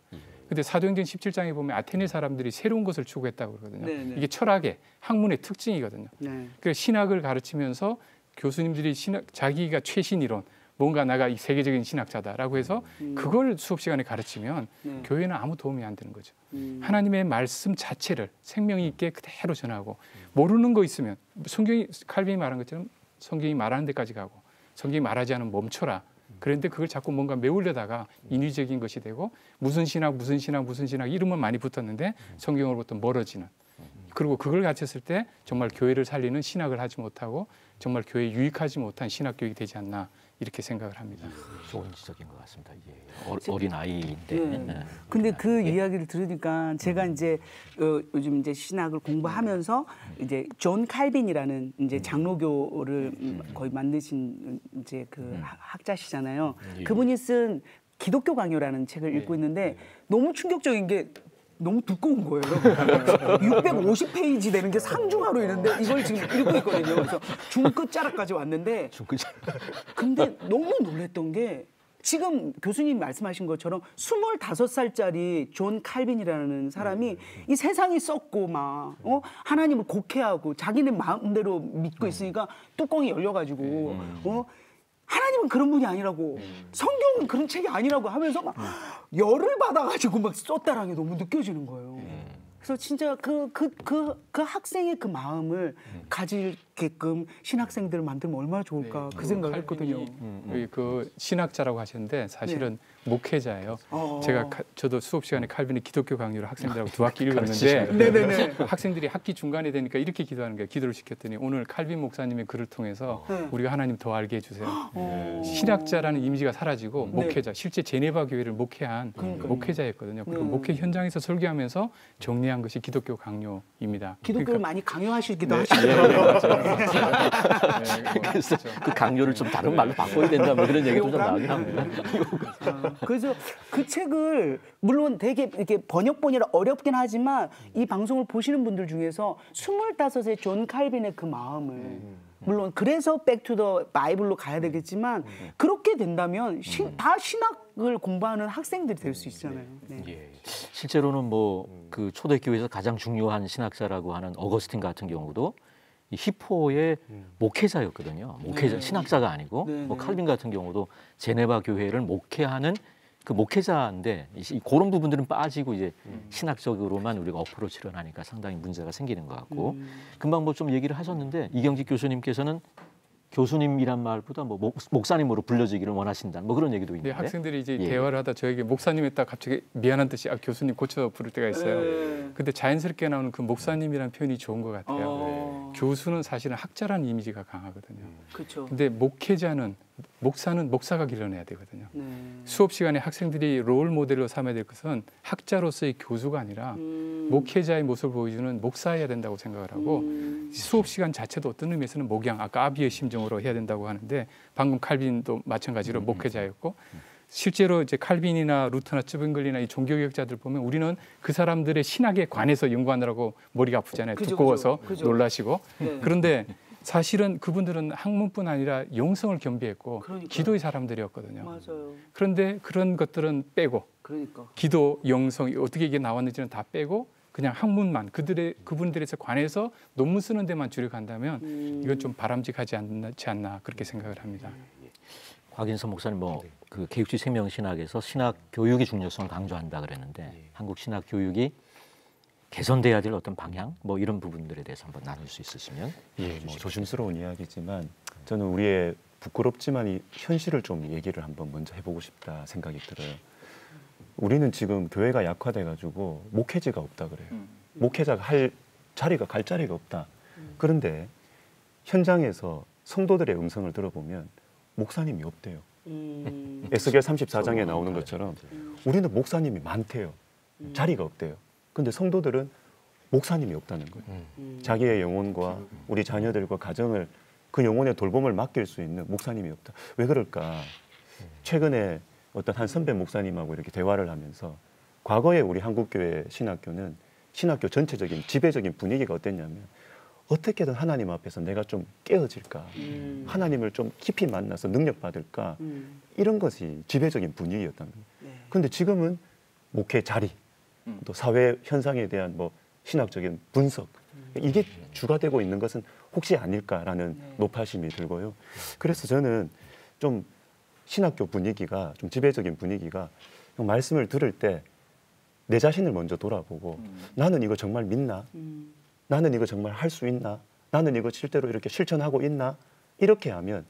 근데 사도행전 17장에 보면 아테네 사람들이 새로운 것을 추구했다고 그러거든요. 네네. 이게 철학의 학문의 특징이거든요. 네. 그래서 신학을 가르치면서 교수님들이 자기가 최신 이론 뭔가 내가 이 세계적인 신학자다라고 해서 그걸 수업 시간에 가르치면 네. 교회는 아무 도움이 안 되는 거죠. 하나님의 말씀 자체를 생명이 있게 그대로 전하고 모르는 거 있으면 성경이 칼빈이 말한 것처럼 성경이 말하는 데까지 가고 성경이 말하지 않으면 멈춰라. 그런데 그걸 자꾸 뭔가 메우려다가 인위적인 것이 되고 무슨 신학 이름은 많이 붙었는데 성경으로부터 멀어지는. 그리고 그걸 가르쳤을 때 정말 교회를 살리는 신학을 하지 못하고 정말 교회에 유익하지 못한 신학 교육이 되지 않나 이렇게 생각을 합니다. 좋은 지적인 것 같습니다. 예. 어린 아이인데. 네. 근데 그 이야기를 들으니까 제가 이제 요즘 이제 신학을 공부하면서 이제 존 칼빈이라는 이제 장로교를 거의 만드신 이제 그 학자시잖아요. 그분이 쓴 기독교 강요라는 책을 읽고 있는데 너무 충격적인 게 너무 두꺼운 거예요. 650페이지 되는 게 상중하로 있는데 이걸 지금 읽고 있거든요. 그래서 중끝자락까지 왔는데 근데 너무 놀랬던 게 지금 교수님 말씀하신 것처럼 25살짜리 존 칼빈이라는 사람이 이 세상이 썩고 막 하나님을 곡해하고 자기네 마음대로 믿고 있으니까 뚜껑이 열려가지고 하나님은 그런 분이 아니라고 성경은 그런 책이 아니라고 하면서 막 열을 받아가지고 막 썼다라는 게 너무 느껴지는 거예요. 그래서 진짜 그 학생의 그 마음을 가지게끔 신학생들을 만들면 얼마나 좋을까 그 생각을 했거든요. 그 신학자라고 하셨는데 사실은 목회자예요. 저도 수업 시간에 칼빈의 기독교 강요를 학생들하고 2학기 읽었는데 학생들이 학기 중간에 되니까 이렇게 기도하는 거예요. 기도를 시켰더니 오늘 칼빈 목사님의 글을 통해서 우리가 하나님 더 알게 해주세요. 신학자라는 이미지가 사라지고 목회자, 실제 제네바 교회를 목회한 목회자였거든요. 그리고 목회 현장에서 설교하면서 정리한 것이 기독교 강요입니다. 기독교를 많이 강요하시기도 하시더라고요. 그래서 그 강요를 좀 다른 말로 바꿔야 된다 뭐 그런 얘기도 좀 나오긴 합니다. 그래서 그 책을 물론 되게 이렇게 번역본이라 어렵긴 하지만 이 방송을 보시는 분들 중에서 25의 존 칼빈의 그 마음을 물론 그래서 백투더 바이블로 가야 되겠지만 그렇게 된다면 다 신학을 공부하는 학생들이 될 수 있잖아요. 네. 예. 실제로는 뭐 그 초대교회에서 가장 중요한 신학자라고 하는 어거스틴 같은 경우도 이 히포의 목회자였거든요. 목회자, 신학자가 아니고 뭐 칼빈 같은 경우도 제네바 교회를 목회하는 그 목회자인데 그런 부분들은 빠지고 이제 신학적으로만 우리가 어프로치를 하니까 상당히 문제가 생기는 것 같고 금방 뭐 좀 얘기를 하셨는데 이경직 교수님께서는 교수님이란 말보다 뭐 목사님으로 불려지기를 원하신다 뭐 그런 얘기도 있는데 학생들이 이제 대화를 하다 저에게 목사님 했다 갑자기 미안한 듯이 교수님 고쳐 부를 때가 있어요. 근데 자연스럽게 나오는 그 목사님이라는 표현이 좋은 것 같아요. 교수는 사실은 학자라는 이미지가 강하거든요. 그렇죠. 근데 목사는 목사가 길러내야 되거든요. 네. 수업 시간에 학생들이 롤 모델로 삼아야 될 것은 학자로서의 교수가 아니라 목회자의 모습을 보여주는 목사여야 된다고 생각을 하고 수업 시간 자체도 어떤 의미에서는 목양, 아까 아비의 심정으로 해야 된다고 하는데 방금 칼빈도 마찬가지로 목회자였고 실제로 이제 칼빈이나 루터나 쯔빙글리나 이 종교개혁자들 보면 우리는 그 사람들의 신학에 관해서 연구하느라고 머리가 아프잖아요. 그죠, 두꺼워서 그죠. 놀라시고 네. 그런데 사실은 그분들은 학문뿐 아니라 영성을 겸비했고 그러니까요. 기도의 사람들이었거든요. 맞아요. 그런데 그런 것들은 빼고 그러니까. 기도, 영성 어떻게 이게 나왔는지는 다 빼고 그냥 학문만 그분들에서 관해서 논문 쓰는 데만 주력한다면 이건 좀 바람직하지 않나 그렇게 생각을 합니다. 곽인선 목사님 그 개혁주의 생명신학에서 신학 교육의 중요성을 강조한다 그랬는데 한국 신학 교육이 개선돼야 될 어떤 방향 이런 부분들에 대해서 한번 나눌 수 있으시면. 예, 조심스러운 이야기지만 저는 우리의 부끄럽지만 이 현실을 좀 얘기를 한번 먼저 해보고 싶다 생각이 들어요. 우리는 지금 교회가 약화돼가지고 목회지가 없다 그래요. 목회자가 갈 자리가 없다. 그런데 현장에서 성도들의 음성을 들어보면 목사님이 없대요. 에스겔 34장에 나오는 것처럼 우리는 목사님이 많대요. 자리가 없대요. 근데 성도들은 목사님이 없다는 거예요. 자기의 영혼과 우리 자녀들과 가정을 그 영혼의 돌봄을 맡길 수 있는 목사님이 없다. 왜 그럴까? 최근에 어떤 한 선배 목사님하고 이렇게 대화를 하면서 과거에 우리 한국교회 신학교는 신학교 전체적인 지배적인 분위기가 어땠냐면 어떻게든 하나님 앞에서 내가 좀 깨어질까, 하나님을 좀 깊이 만나서 능력받을까, 이런 것이 지배적인 분위기였다는 거예요. 그런데 지금은 목회 자리, 또 사회 현상에 대한 신학적인 분석, 이게 주가 되고 있는 것은 혹시 아닐까라는 노파심이 들고요. 그래서 저는 좀 신학교 분위기가, 좀 지배적인 분위기가 말씀을 들을 때 내 자신을 먼저 돌아보고 나는 이거 정말 믿나? 나는 이거 정말 할 수 있나? 나는 이거 실제로 이렇게 실천하고 있나? 이렇게 하면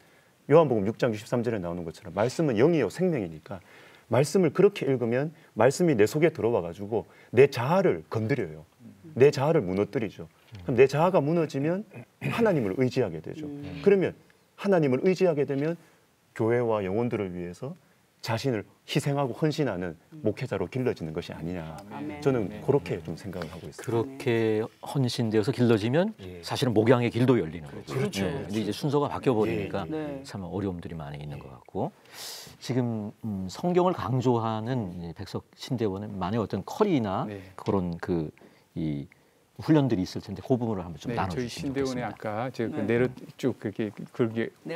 요한복음 6장 63절에 나오는 것처럼 말씀은 영이요 생명이니까 말씀을 그렇게 읽으면 말씀이 내 속에 들어와 가지고 내 자아를 건드려요. 내 자아를 무너뜨리죠. 그럼 내 자아가 무너지면 하나님을 의지하게 되죠. 그러면 하나님을 의지하게 되면 교회와 영혼들을 위해서 자신을 희생하고 헌신하는 목회자로 길러지는 것이 아니냐. 저는 그렇게 좀 생각을 하고 있습니다. 그렇게 헌신되어서 길러지면 사실은 목양의 길도 열리는 거죠. 그렇죠. 근데 이제 순서가 바뀌어 버리니까 네. 참 어려움들이 많이 있는 것 같고 지금 성경을 강조하는 백석 신대원은 만의 어떤 컬이나 그런 이 훈련들이 있을 텐데 그 부분을 한번 좀 나눠주시면 저희 신대원에 좋겠습니다. 아까 제가 내려 쭉 그게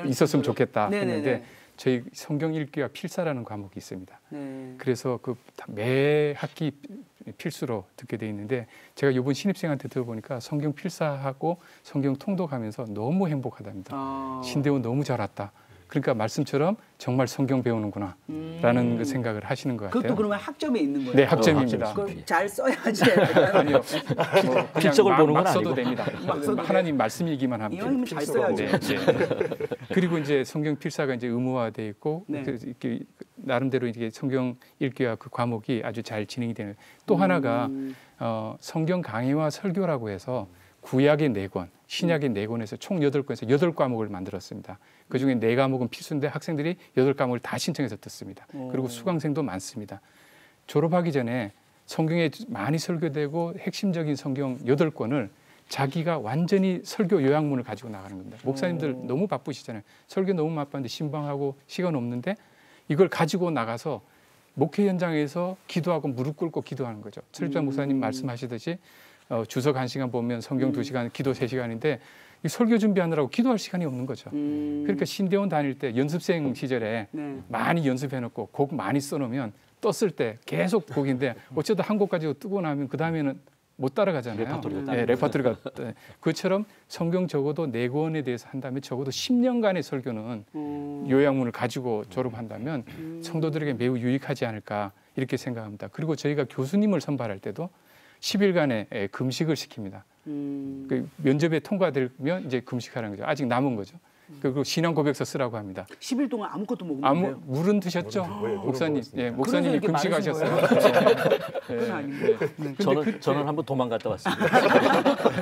있었으면 좋겠다 했는데 저희 성경 읽기와 필사라는 과목이 있습니다. 그래서 매 학기 필수로 듣게 돼 있는데 제가 이번 신입생한테 들어보니까 성경 필사하고 성경 통독하면서 너무 행복하답니다. 신대원 너무 잘 왔다. 그러니까 말씀처럼 정말 성경 배우는구나 라는 생각을 하시는 것 같아요. 그것도 그러면 학점에 있는 거예요? 네, 학점입니다. 그걸 잘 써야지. 아니요. 필적을 보는 건 막 써도 아니고. 됩니다. 써도 하나님 말씀 얘기만 하면 이왕이면 잘 써야죠. 그리고 이제 성경 필사가 이제 의무화돼 있고 이렇게 나름대로 이게 성경 읽기와 그 과목이 아주 잘 진행이 되는. 또 하나가 성경 강해와 설교라고 해서 구약의 4권, 신약의 4권에서 총 8권에서 8과목을 만들었습니다. 그중에 4과목은 필수인데 학생들이 8과목을 다 신청해서 듣습니다. 그리고 수강생도 많습니다. 졸업하기 전에 성경에 많이 설교되고 핵심적인 성경 8권을 자기가 완전히 설교 요약문을 가지고 나가는 겁니다. 목사님들 너무 바쁘시잖아요. 설교 너무 바쁜데 신방하고 시간 없는데 이걸 가지고 나가서 목회 현장에서 기도하고 무릎 꿇고 기도하는 거죠. 설립자 목사님 말씀하시듯이 주석 1시간 보면 성경 2시간, 기도 3시간인데 이 설교 준비하느라고 기도할 시간이 없는 거죠. 그러니까 신대원 다닐 때 연습생 시절에 많이 연습해놓고 곡 많이 써놓으면 떴을 때 계속 곡인데 어쩌다 한 곡 가지고 뜨고 나면 그 다음에는 못 따라가잖아요. 레퍼토리가. 그처럼 성경 적어도 4권에 대해서 한다면 적어도 10년간의 설교는 요약문을 가지고 졸업한다면 성도들에게 매우 유익하지 않을까 이렇게 생각합니다. 그리고 저희가 교수님을 선발할 때도 10일간의 금식을 시킵니다. 그 면접에 통과되면 이제 금식하라는 거죠. 아직 남은 거죠. 그리고 신앙 고백서 쓰라고 합니다. 10일 동안 아무것도 먹으면 돼요. 물은 드셨죠, 목사님? 예, 목사님이 이렇게 금식하셨어요. 그건 아닌데. 네. 저는 한번 도망갔다 왔습니다.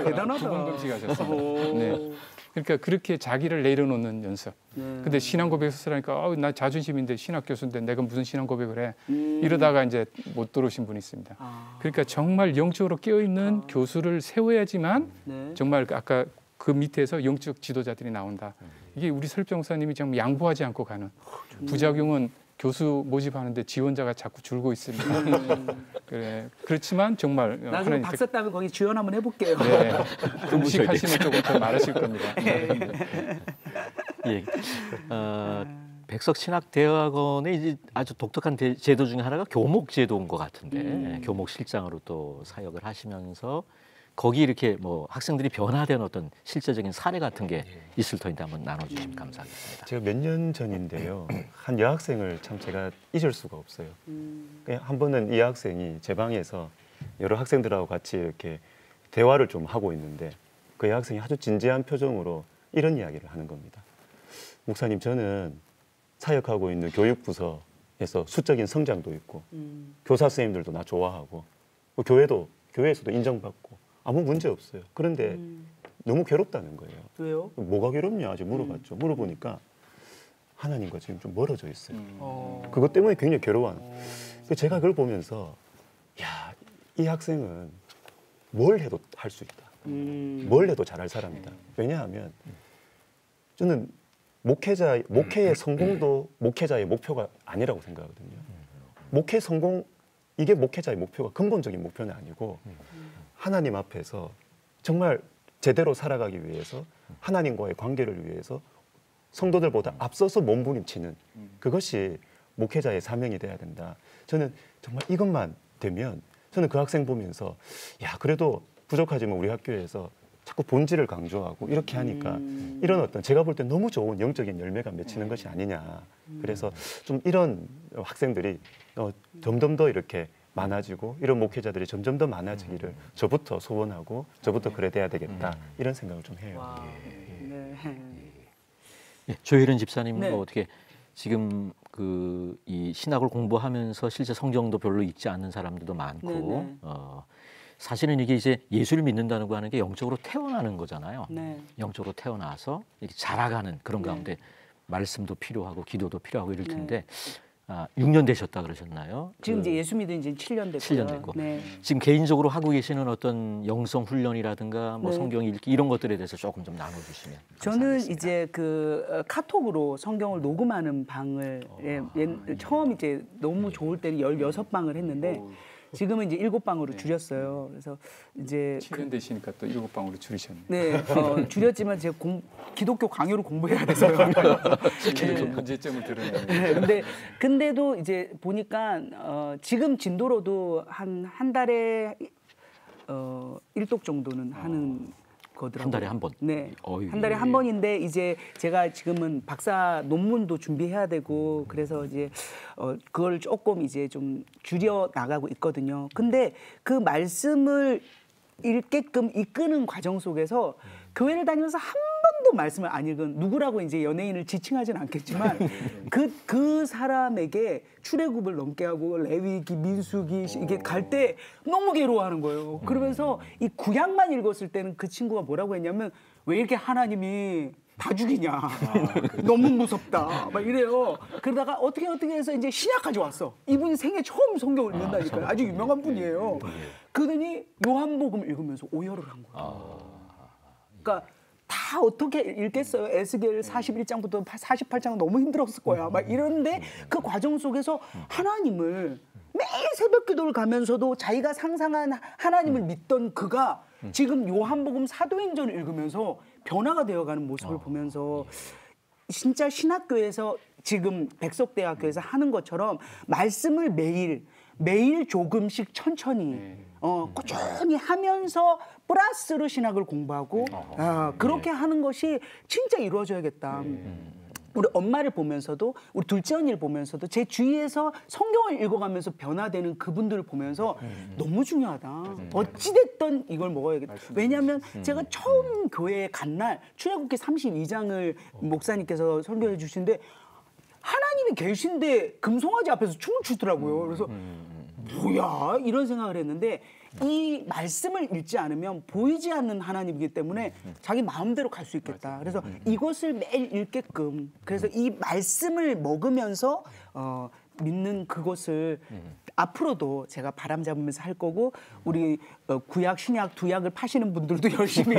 대단하다. 두번 금식하셨어요. 오. 네. 그러니까 그렇게 자기를 내려놓는 연습. 근데 신앙 고백서 쓰라니까 나 자존심인데 신학 교수인데 내가 무슨 신앙 고백을 해. 이러다가 이제 못 들어오신 분이 있습니다. 그러니까 정말 영적으로 깨어있는 교수를 세워야지만 네. 정말 아까 그 밑에서 영적 지도자들이 나온다. 이게 우리 설병사님이 정말 양보하지 않고 가는 부작용은 교수 모집하는데 지원자가 자꾸 줄고 있습니다. 그래. 그렇지만 정말 나중에 박사 따면 거기 지원 한번 해볼게요. 네, 금식하시면 조금 더 많으실 겁니다. 예. 백석신학대학원의 이제 아주 독특한 제도 중에 하나가 교목 제도인 것 같은데 교목 실장으로 또 사역을 하시면서 거기 이렇게 뭐 학생들이 변화된 어떤 실제적인 사례 같은 게 있을 터인데 한번 나눠주시면 감사하겠습니다. 제가 몇 년 전인데요. 한 여학생을 참 제가 잊을 수가 없어요. 그냥 한 번은 이 학생이 제 방에서 여러 학생들하고 같이 이렇게 대화를 좀 하고 있는데 그 여학생이 아주 진지한 표정으로 이런 이야기를 하는 겁니다. 목사님, 저는 사역하고 있는 교육부서에서 수적인 성장도 있고 교사 선생님들도 나 좋아하고 교회에서도 인정받고 아무 문제 없어요. 그런데 너무 괴롭다는 거예요. 왜요? 뭐가 괴롭냐 아직 물어봤죠. 물어보니까 하나님과 지금 좀 멀어져 있어요. 그것 때문에 굉장히 괴로워하는. 제가 그걸 보면서 야, 이 학생은 뭘 해도 할 수 있다. 뭘 해도 잘할 사람이다. 왜냐하면 저는 목회의 성공도 목회자의 목표가 아니라고 생각하거든요. 목회 성공, 이게 목회자의 목표가 근본적인 목표는 아니고 하나님 앞에서 정말 제대로 살아가기 위해서 하나님과의 관계를 위해서 성도들보다 앞서서 몸부림치는 그것이 목회자의 사명이 돼야 된다. 저는 정말 이것만 되면 저는 그 학생 보면서 야, 그래도 부족하지만 우리 학교에서 자꾸 본질을 강조하고 이렇게 하니까 이런 어떤 제가 볼 때 너무 좋은 영적인 열매가 맺히는 것이 아니냐. 그래서 좀 이런 학생들이 점점 더 이렇게 많아지고 이런 목회자들이 점점 더 많아지기를 저부터 소원하고 저부터 그래 돼야 되겠다. 이런 생각을 좀 해요. 예, 조혜련 집사님은 네. 뭐 어떻게 지금 이 신학을 공부하면서 실제 성경도 별로 읽지 않는 사람들도 많고 네네. 사실은 이게 이제 예수를 믿는다는 거 하는 게 영적으로 태어나는 거잖아요. 네. 영적으로 태어나서 이렇게 자라가는 그런 가운데 말씀도 필요하고 기도도 필요하고 이럴 텐데 6년 되셨다 그러셨나요? 지금 이제 예수 믿은 지 7년 됐고요. 7년 됐고. 네. 지금 개인적으로 하고 계시는 어떤 영성 훈련이라든가 뭐 네. 성경 읽기 이런 것들에 대해서 조금 좀 나눠주시면 저는 감사하겠습니다. 이제 카톡으로 성경을 녹음하는 방을 처음 이제 너무 좋을 때는 16방을 했는데 지금은 이제 7방으로 줄였어요. 그래서 이제 7년 되시니까 또 7방으로 줄이셨네요. 네, 줄였지만 제가 기독교 강요로 공부해야 돼서요. 좀 문제점을 드러내는. 네, 근데도 이제 보니까 지금 진도로도 한 달에 1독 정도는 하는 거더라고요. 한 달에 한 번? 네, 어이. 한 달에 한 번인데 이제 제가 지금은 박사 논문도 준비해야 되고 그래서 이제 그걸 조금 이제 좀 줄여 나가고 있거든요. 근데 그 말씀을 읽게끔 이끄는 과정 속에서 교회를 다니면서 한 번도 말씀을 안 읽은 누구라고 이제 연예인을 지칭하진 않겠지만 그 사람에게 출애굽을 넘게 하고 레위기, 민수기 이게 갈 때 너무 괴로워하는 거예요. 그러면서 이 구약만 읽었을 때는 그 친구가 뭐라고 했냐면 왜 이렇게 하나님이 다 죽이냐. 너무 무섭다. 막 이래요. 그러다가 어떻게 해서 이제 신약까지 왔어. 이분이 생애 처음 성경을 읽는다니까요. 아주 유명한 분이에요. 그러더니 요한복음 읽으면서 오열을 한 거예요. 그러니까 다 어떻게 읽겠어요. 에스겔 41장부터 48장은 너무 힘들었을 거야. 막 이러는데 그 과정 속에서 하나님을 매일 새벽 기도를 가면서도 자기가 상상한 하나님을 믿던 그가 지금 요한복음 사도행전을 읽으면서 변화가 되어가는 모습을 보면서 진짜 신학교에서 지금 백석대학교에서 하는 것처럼 말씀을 매일 조금씩 천천히 꾸준히 하면서 플러스로 신학을 공부하고 그렇게 하는 것이 진짜 이루어져야겠다. 우리 엄마를 보면서도 우리 둘째 언니를 보면서도 제 주위에서 성경을 읽어가면서 변화되는 그분들을 보면서 너무 중요하다. 어찌됐든 이걸 먹어야겠다. 왜냐하면 제가 처음 교회에 간 날 출애굽기 32장을 목사님께서 설교해 주시는데 하나님이 계신데 금송아지 앞에서 춤을 추더라고요. 그래서 뭐야 이런 생각을 했는데 이 말씀을 읽지 않으면 보이지 않는 하나님이기 때문에 자기 마음대로 갈 수 있겠다. 그래서 이것을 매일 읽게끔 그래서 이 말씀을 먹으면서 믿는 그것을 앞으로도 제가 바람 잡으면서 할 거고 우리 구약 신약 두 약을 파시는 분들도 열심히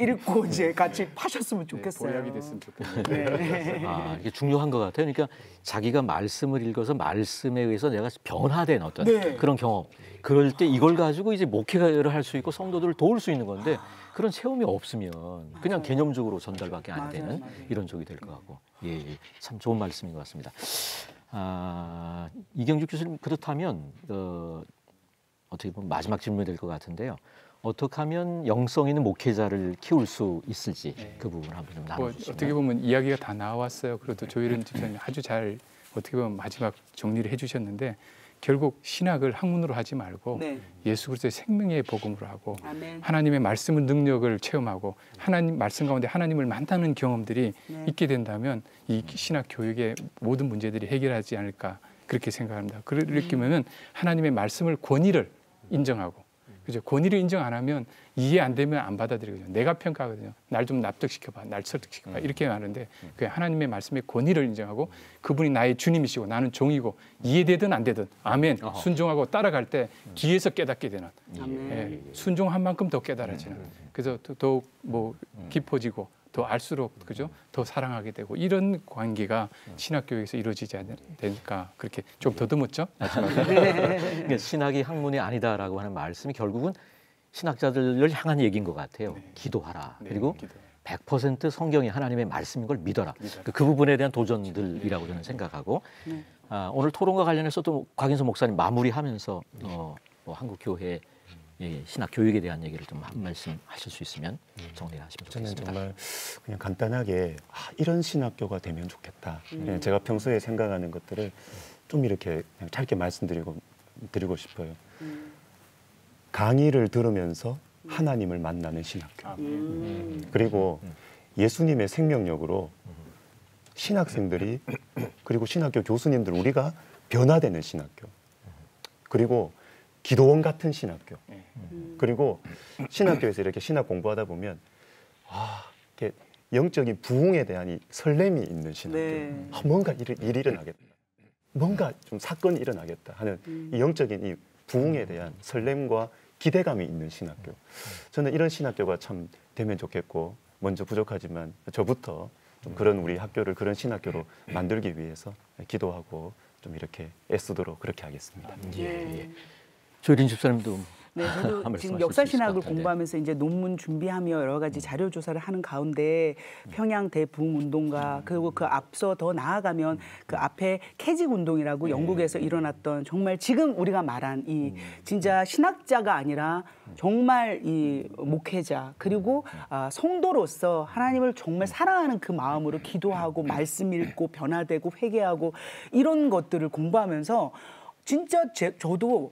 읽고 이제 같이 파셨으면 좋겠어요. 보약이 됐으면 좋겠네요. 네. 아, 이게 중요한 것 같아요. 그러니까 자기가 말씀을 읽어서 말씀에 의해서 내가 변화된 어떤 네. 그런 경험. 그럴 때 이걸 가지고 이제 목회를 할 수 있고 성도들을 도울 수 있는 건데 그런 체험이 없으면 그냥 개념적으로 전달밖에 안 되는 이런 쪽이 될 것 같고. 예, 참 좋은 말씀인 것 같습니다. 아, 이경주 교수님 그렇다면 어떻게 보면 마지막 질문이 될 것 같은데요. 어떻게 하면 영성 있는 목회자를 키울 수 있을지 그 부분 한번 좀 나눠주시면. 어떻게 보면 이야기가 다 나왔어요. 그래도 조혜련 집사님 아주 잘 어떻게 보면 마지막 정리를 해주셨는데 결국 신학을 학문으로 하지 말고 네. 예수 그리스도의 생명의 복음으로 하고 아멘. 하나님의 말씀의 능력을 체험하고 하나님 말씀 가운데 하나님을 만나는 경험들이 네. 있게 된다면 이 신학 교육의 모든 문제들이 해결하지 않을까 그렇게 생각합니다. 그렇게 하나님의 말씀을 권위를 인정하고 그죠? 권위를 인정 안 하면 이해 안 되면 안 받아들이거든요. 내가 평가하거든요. 날 좀 납득시켜봐, 날 설득시켜봐 이렇게 하는데 그 하나님의 말씀의 권위를 인정하고 그분이 나의 주님이시고 나는 종이고 이해되든 안 되든 아멘 순종하고 따라갈 때 뒤에서 깨닫게 되는 예, 순종한 만큼 더 깨달아지는 그래서 더욱 뭐 깊어지고 더 알수록 그죠? 더 사랑하게 되고 이런 관계가 신학교에서 이루어지지 않을까 그렇게 좀 더듬었죠? 그러니까 신학이 학문이 아니다라고 하는 말씀이 결국은 신학자들을 향한 얘기인 것 같아요. 기도하라. 그리고 100% 성경이 하나님의 말씀인 걸 믿어라. 그 부분에 대한 도전들이라고 저는 생각하고 오늘 토론과 관련해서 또 곽인서 목사님 마무리하면서 한국 교회 신학 교육에 대한 얘기를 좀 한 말씀 하실 수 있으면 정리하시면 좋겠습니다. 저는 정말 그냥 간단하게 이런 신학교가 되면 좋겠다. 제가 평소에 생각하는 것들을 좀 이렇게 그냥 짧게 말씀드리고 싶어요. 강의를 들으면서 하나님을 만나는 신학교. 그리고 예수님의 생명력으로 신학생들이 그리고 신학교 교수님들 우리가 변화되는 신학교. 그리고 기도원 같은 신학교. 그리고 신학교에서 이렇게 신학 공부하다 보면 이렇게 영적인 부흥에 대한 이 설렘이 있는 신학교. 네. 뭔가 일이 일어나겠다. 뭔가 좀 사건이 일어나겠다 하는 이 영적인 이 부흥에 대한 설렘과 기대감이 있는 신학교. 저는 이런 신학교가 참 되면 좋겠고 먼저 부족하지만 저부터 좀 그런 우리 학교를 그런 신학교로 만들기 위해서 기도하고 좀 이렇게 애쓰도록 그렇게 하겠습니다. 조혜린 집사님도 네, 저도 지금 역사 신학을 공부하면서 이제 논문 준비하며 여러 가지 자료 조사를 하는 가운데 평양 대부흥 운동가 그리고 그 앞서 더 나아가면 그 앞에 캐직 운동이라고 영국에서 일어났던 정말 지금 우리가 말한 이 진짜 신학자가 아니라 정말 이 목회자 그리고 성도로서 하나님을 정말 사랑하는 그 마음으로 기도하고 말씀 읽고 변화되고 회개하고 이런 것들을 공부하면서 진짜 저도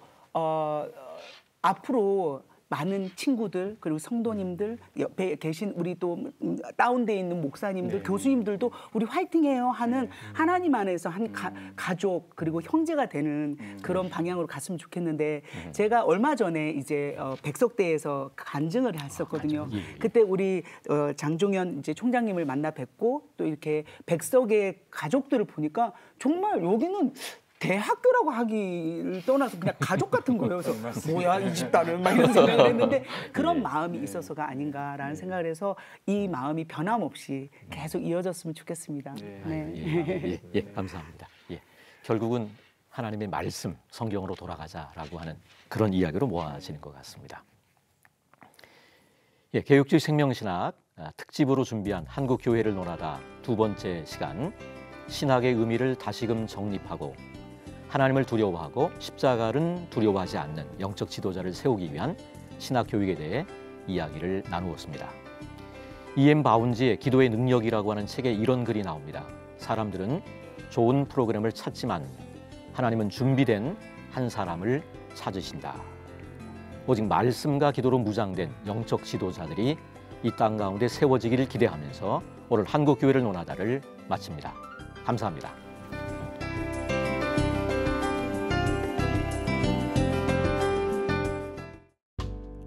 앞으로 많은 친구들 그리고 성도님들 옆에 계신 우리 또 다운돼 있는 목사님들 교수님들도 우리 화이팅해요 하는 하나님 안에서 한 가족 그리고 형제가 되는 그런 방향으로 갔으면 좋겠는데 제가 얼마 전에 이제 백석대에서 간증을 했었거든요. 그때 우리 장종현 이제 총장님을 만나 뵙고 또 이렇게 백석의 가족들을 보니까 정말 여기는 대학교라고 하기를 떠나서 그냥 가족 같은 거예요. 그래서 뭐야 이 집단은 막 이런 생각을 했는데 그런 마음이 있어서가 아닌가라는 생각을 해서 이 마음이 변함없이 계속 이어졌으면 좋겠습니다. 네. 감사합니다. 결국은 하나님의 말씀, 성경으로 돌아가자라고 하는 그런 이야기로 모아지는 것 같습니다. 개혁주의 생명신학 특집으로 준비한 한국교회를 논하다 두 번째 시간 신학의 의미를 다시금 정립하고 하나님을 두려워하고 십자가를 두려워하지 않는 영적 지도자를 세우기 위한 신학 교육에 대해 이야기를 나누었습니다. E.M. 바운지의 기도의 능력이라고 하는 책에 이런 글이 나옵니다. 사람들은 좋은 프로그램을 찾지만 하나님은 준비된 한 사람을 찾으신다. 오직 말씀과 기도로 무장된 영적 지도자들이 이 땅 가운데 세워지기를 기대하면서 오늘 한국교회를 논하다를 마칩니다. 감사합니다.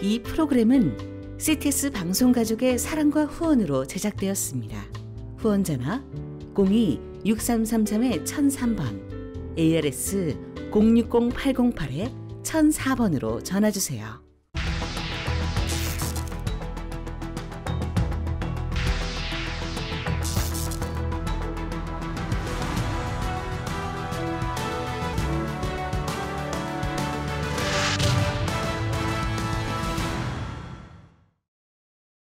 이 프로그램은 CTS 방송가족의 사랑과 후원으로 제작되었습니다. 후원전화 02-6333-1003번, ARS 060-808-1004번으로 전화주세요.